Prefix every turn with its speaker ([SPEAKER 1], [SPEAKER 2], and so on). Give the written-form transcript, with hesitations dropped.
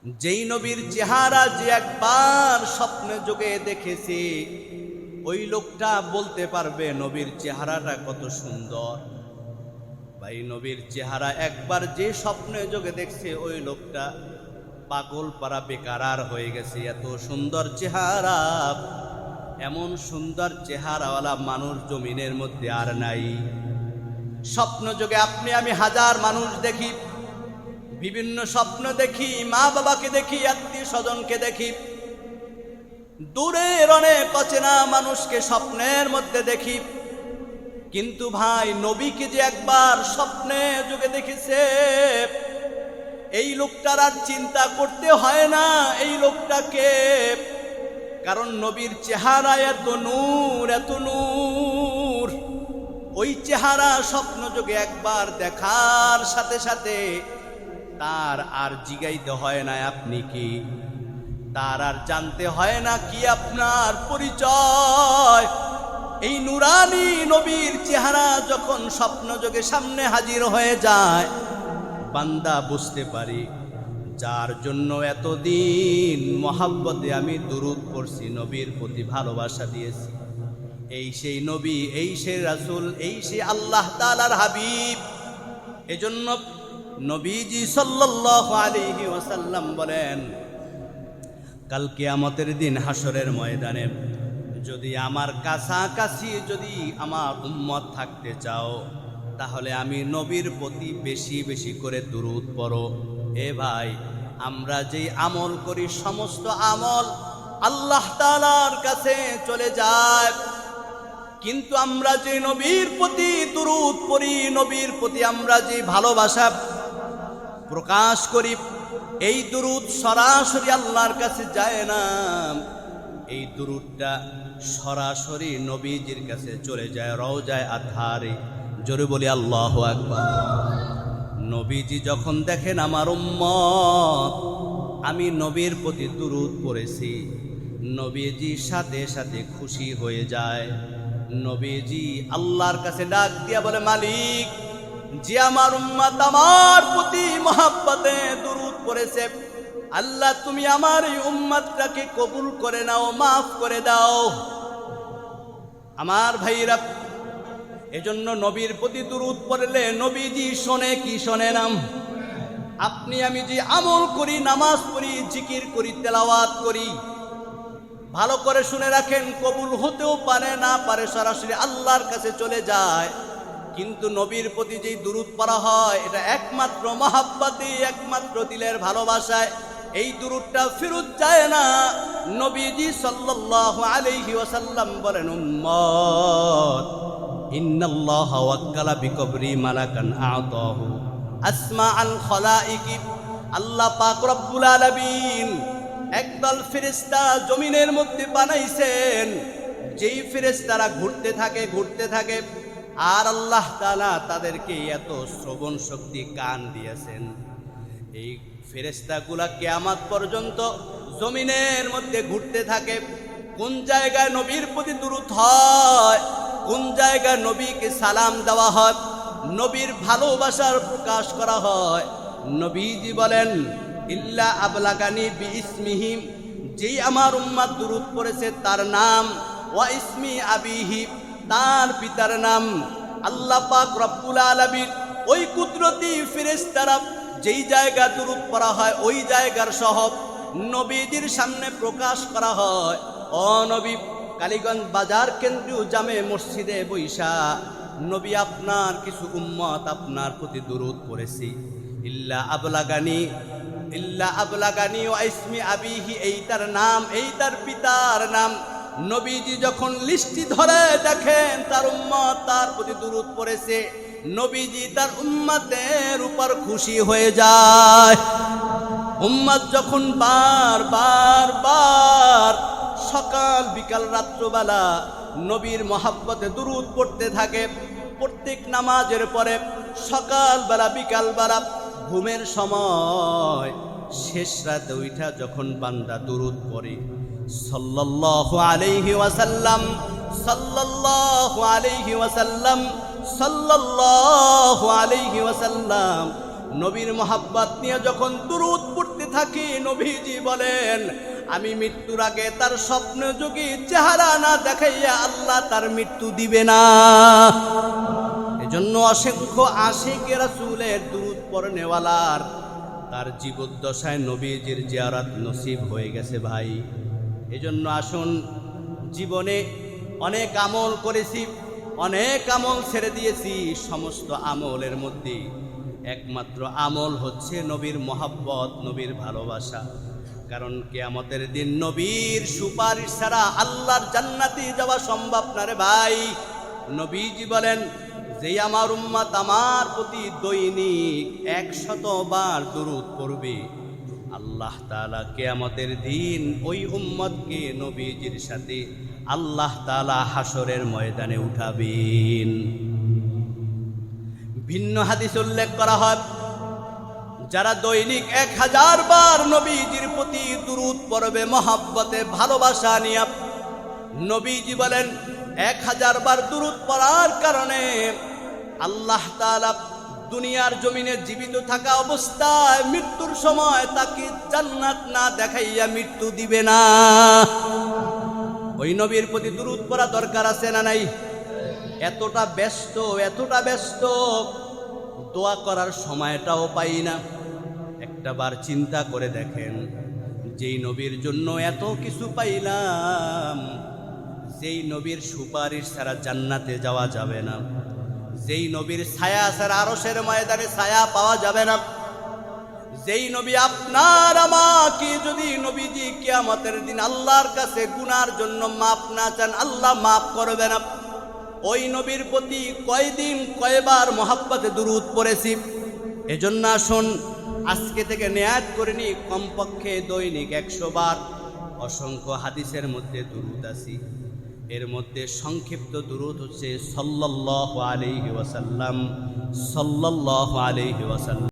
[SPEAKER 1] যেই নবীর চেহারা যে একবার স্বপ্নে যোগে দেখেছে, ওই লোকটা বলতে পারবে নবীর চেহারাটা কত সুন্দর। ভাই, নবীর চেহারা একবার যে স্বপ্নে যোগে দেখছে, ওই লোকটা পাগল পারা বেকার হয়ে গেছে। এত সুন্দর চেহারা, এমন সুন্দর চেহারাওয়ালা মানুষ জমিনের মধ্যে আর নাই। স্বপ্ন যোগে আপনি আমি হাজার মানুষ দেখি, বিভিন্ন স্বপ্ন দেখি, মা বাবাকে দেখি, আত্মীয় স্বজনকে দেখি, দূরের অনেক অচেনা মানুষকে স্বপ্নের মধ্যে দেখি। কিন্তু ভাই, নবীকে যে একবার স্বপ্নে যোগে দেখেছে, এই লোকটার আর চিন্তা করতে হয় না এই লোকটাকে। কারণ নবীর চেহারা এত নূর, এত নূর। ওই চেহারা স্বপ্ন যোগে একবার দেখার সাথে সাথে তার আর জিগাইতে হয় না আপনি কি, তার আর জানতে হয় না কি আপনার পরিচয়। এই নুরানি নবীর চেহারা যখন স্বপ্ন যোগে সামনে হাজির হয়ে যায়, বান্দা বুঝতে পারি যার জন্য এতদিন মহাব্বতে আমি দুরূদ পড়ছি, নবীর প্রতি ভালোবাসা দিয়েছি, এই সেই নবী, এই সেই রাসূল, এই সেই আল্লাহ তাআলার হাবিব। এজন্য নবীজি সাল্লাল্লাহু আলাইহি ওয়াসাল্লাম বলেন, কাল কিয়ামতের দিন হাসরের ময়দানে যদি আমার কাছাকাছি যদি আমার উম্মত থাকতে চাও, তাহলে আমি নবীর প্রতি বেশি বেশি করে দুরূদ পড়ো। এ ভাই, আমরা যেই আমল করি সমস্ত আমল আল্লাহ তাআলার কাছে চলে যায়, কিন্তু আমরা যে নবীর প্রতি দুরূদ পড়ি, নবীর প্রতি আমরা যে ভালোবাসা প্রকাশ করি, এই দুরূদ সরাসরি আল্লাহর কাছে যায় না। এই দুরূদটা সরাসরি নবীজির কাছে চলে যায়, রওজায়ে আতহারে। জোরে বলি আল্লাহু আকবার। নবীজি যখন দেখেন আমার উম্মত আমি নবীর প্রতি দুরূদ পড়েছি, নবীজি সাথে সাথে খুশি হয়ে যায়। নবীজি আল্লাহর কাছে ডাক দিয়া বলে, মালিক, যে আমার উম্মত আমার প্রতি মহব্বতে দুরূদ পড়েছে, আল্লাহ তুমি আমার এই উম্মতটাকে কবুল করে নাও, মাফ করে দাও। আমার ভাইরা, এজন্য নবীর প্রতি দুরূদ পড়লে নবীজি শোনে কি শোনে না? আপনি আমি যে আমল করি, নামাজ পড়ি, জিকির করি, তেলাওয়াত করি, ভালো করে শুনে রাখেন, কবুল হতেও পারে, না পারে, সরাসরি আল্লাহর কাছে চলে যায়। কিন্তু নবীর প্রতি যেই দুরূদ পড়া হয়, এটা একমাত্র মহাব্বতে, একমাত্র দিলের ভালোবাসায়। এই দুরূদটা ফেরত যায় না। নবীজি সাল্লাল্লাহু আলাইহি ওয়াসাল্লাম বলেন, উম্মত, ইন্নাল্লাহা ওয়াক্কালা বিকবরি মালাকান আ'তাহু আসমাআল খলাইকি। আল্লাহ পাক রব্বুল আলামিন একদল ফেরেশতা জমিনের মধ্যে বানাইছেন, যেই ফেরেশতারা ঘুরতে থাকে, ঘুরতে থাকে, আর আল্লাহ তাআলা তাদেরকে এত শ্রবণ শক্তি, কান দিয়েছেন। এই ফেরেশতাগুলা কিয়ামত পর্যন্ত জমিনের মধ্যে ঘুরতে থাকে। কোন জায়গায় নবীর প্রতি দুরূদ হয়, কোন জায়গায় নবীকে সালাম দেওয়া হয়, নবীর ভালোবাসার প্রকাশ করা হয়, নবীজি বলেন, ইল্লা আবলাগানি বিইসমিহি, যেই আমার উম্মত দুরূদ পড়েছে তার নাম, ওয়া ইসমি আবিহি, তার পিতার নাম। আল্লাহ পাক রব্বুল আলামিন ওই কুদরতি ফেরেশতারা যেই জায়গা দুরূদ পড়া হয়, ওই জায়গার সহ নবীজির সামনে প্রকাশ করা হয়। ও নবী, কালীগঞ্জ বাজার কেন্দ্রীয় জামে মসজিদে বৈশা নবী আপনার কিছু উম্মত আপনার প্রতি দুরূদ পড়েছি। ইল্লা আবলাগানি, ইল্লা আবলাগানি ওয়া ইসমি আবিহি, এই তার নাম, এই তার পিতার নাম। নবীজি যখন লিস্টি ধরে দেখেন তার উম্মত তার প্রতি দুরূদ পড়েছে, নবীজি তার উম্মতের উপর খুশি হয়ে যায়। উম্মত যখন বার বার বার সকাল বিকাল রাত্রবেলা নবীর মহব্বতে দুরূদ পড়তে থাকে, প্রত্যেক নামাজের পরে সকালবেলা বিকালবেলা ঘুমের সময় শেষ রাতে উঠা যখন বান্দা দুরূদ পড়ে, সাল্লাল্লাহু আলাইহি ওয়াসাল্লাম, সাল্লাল্লাহু আলাইহি ওয়াসাল্লাম, সাল্লাল্লাহু আলাইহি ওয়াসাল্লাম, নবীর মোহাব্বত নিয়ে যখন দুরূদ পড়তে থাকি, নবীজি বলেন আমি মৃত্যুর আগে তার স্বপ্নযোগী চেহারা না দেখাইয়া আল্লাহ তার মৃত্যু দিবে না। এজন্য অসংখ্য আশিকে রাসূলের দুরূদ পড়নেওয়ালার তার জীবদ্দশায় নবীজির জিয়ারত নসিব হয়ে গেছে ভাই। এজন্য আসুন, জীবনে অনেক আমল করেছি, অনেক আমল ছেড়ে দিয়েছি, সমস্ত আমলের মধ্যে একমাত্র আমল হচ্ছে নবীর মোহাব্বত, নবীর ভালোবাসা। কারণ কিয়ামতের দিন নবীর সুপারিশ ছাড়া আল্লাহর জান্নাতে যাওয়া সম্ভব না রে ভাই। নবীজি বলেন, যে আমার উম্মত আমার প্রতি দৈনিক 100 বার দুরূদ পড়বে, আল্লাহ তাআলা কিয়ামতের দিন ওই উম্মতকে নবীজির সাথে আল্লাহ তাআলা হাসরের ময়দানে উঠাবেন। ভিন্ন হাদিস উল্লেখ করা হয়, যারা দৈনিক 1000 বার নবীজির প্রতি দুরূদ পড়বে মহব্বতে ভালোবাসা নিয়ে, নবীজি বলেন 1000 বার দুরূদ পড়ার কারণে আল্লাহ তাআলা দুনিয়ার জমিনে জীবিত থাকা অবস্থায় মৃত্যুর সময় তাকে জান্নাত না দেখাইয়া মৃত্যু দিবে না। ওই নবীর প্রতি দুরূদ পড়া দরকার আছে না নাই? এতটা ব্যস্ত দোয়া করার সময়টাও পাই না। একটা বার চিন্তা করে দেখেন, যেই নবীর জন্য এত কিছু পাইলাম, যেই নবীর সুপারিশ ছাড়া জান্নাতে যাওয়া যাবে না, যেই নবীর ছায়া ছাড়া আরশের ময়দানে ছায়া পাওয়া যাবে না, যেই নবী আপনার আমাকে যদি নবীজি কিয়ামতের দিন আল্লাহর কাছে গুনার জন্য মাপ না চান, আল্লাহ মাপ করবে না। ওই নবীর প্রতি কয়দিন কয়বার মহব্বতে দুরূদ পড়েছি। এজন্য আসুন, আজকে থেকে নিয়াত করে নি কমপক্ষে দৈনিক 100 বার। অসংখ্য হাদিসের মধ্যে দুরূদ আছে, এর মধ্যে সংক্ষিপ্ত দুরূদ হচ্ছে সাল্লাল্লাহু আলাইহি ওয়াসাল্লাম, সাল্লাল্লাহু আলাইহি ওয়াসাল্লাম।